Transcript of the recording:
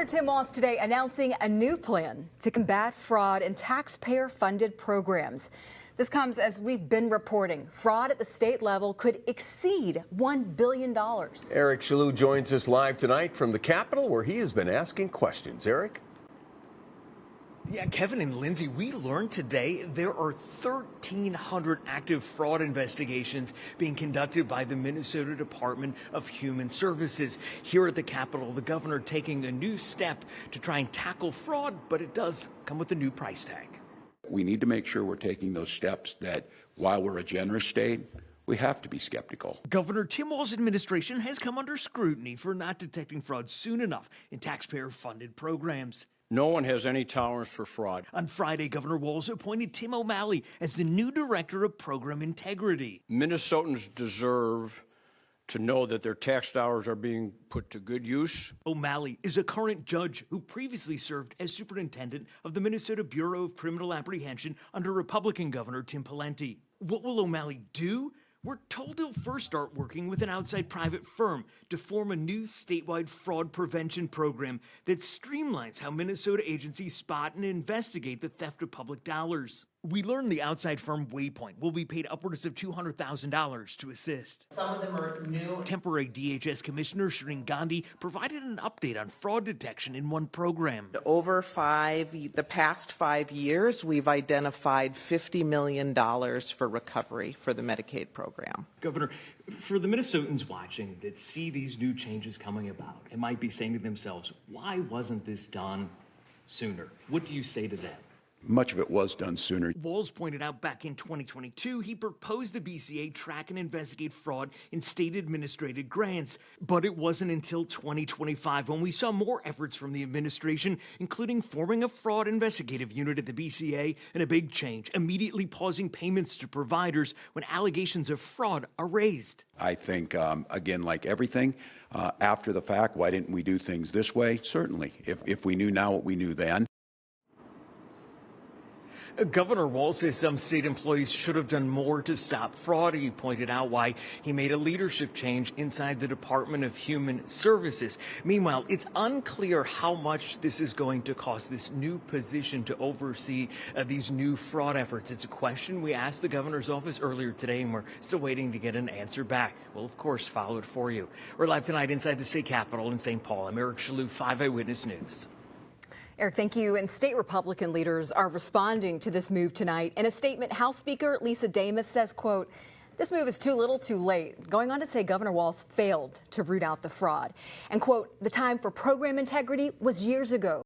Governor Tim Walz today announcing a new plan to combat fraud in taxpayer-funded programs. This comes as we've been reporting. Fraud at the state level could exceed $1 billion. Eric Shalou joins us live tonight from the Capitol, where he has been asking questions. Eric? Yeah, Kevin and Lindsay, we learned today there are 1,300 active fraud investigations being conducted by the Minnesota Department of Human Services. Here at the Capitol, the governor taking a new step to try and tackle fraud, but it does come with a new price tag. We need to make sure we're taking those steps that while we're a generous state, we have to be skeptical. Governor Tim Walz's administration has come under scrutiny for not detecting fraud soon enough in taxpayer-funded programs. No one has any tolerance for fraud. On Friday, Governor Walz appointed Tim O'Malley as the new director of program integrity. Minnesotans deserve to know that their tax dollars are being put to good use. O'Malley is a current judge who previously served as superintendent of the Minnesota Bureau of Criminal Apprehension under Republican Governor Tim Pawlenty. What will O'Malley do? We're told he'll first start working with an outside private firm to form a new statewide fraud prevention program that streamlines how Minnesota agencies spot and investigate the theft of public dollars. We learned the outside firm Waypoint will be paid upwards of $200,000 to assist. Some of them are new. Temporary DHS Commissioner Shireen Gandhi provided an update on fraud detection in one program. Over the past 5 years, we've identified $50 million for recovery for the Medicaid program. Governor, for the Minnesotans watching that see these new changes coming about and might be saying to themselves, why wasn't this done sooner? What do you say to them? Much of it was done sooner. Walz pointed out back in 2022, he proposed the BCA track and investigate fraud in state administrative grants. But it wasn't until 2025 when we saw more efforts from the administration, including forming a fraud investigative unit at the BCA and a big change, immediately pausing payments to providers when allegations of fraud are raised. I think, again, like everything, after the fact, why didn't we do things this way? Certainly. If we knew now what we knew then. Governor Walz says some state employees should have done more to stop fraud. He pointed out why he made a leadership change inside the Department of Human Services. Meanwhile, it's unclear how much this is going to cost, this new position to oversee these new fraud efforts. It's a question we asked the governor's office earlier today, and we're still waiting to get an answer back. We'll, of course, follow it for you. We're live tonight inside the state capitol in St. Paul. I'm Eric Shalou, 5 Eyewitness News. Eric, thank you. And state Republican leaders are responding to this move tonight. In a statement, House Speaker Lisa Demuth says, quote, "This move is too little too late," going on to say Governor Walz failed to root out the fraud. And, quote, "The time for program integrity was years ago."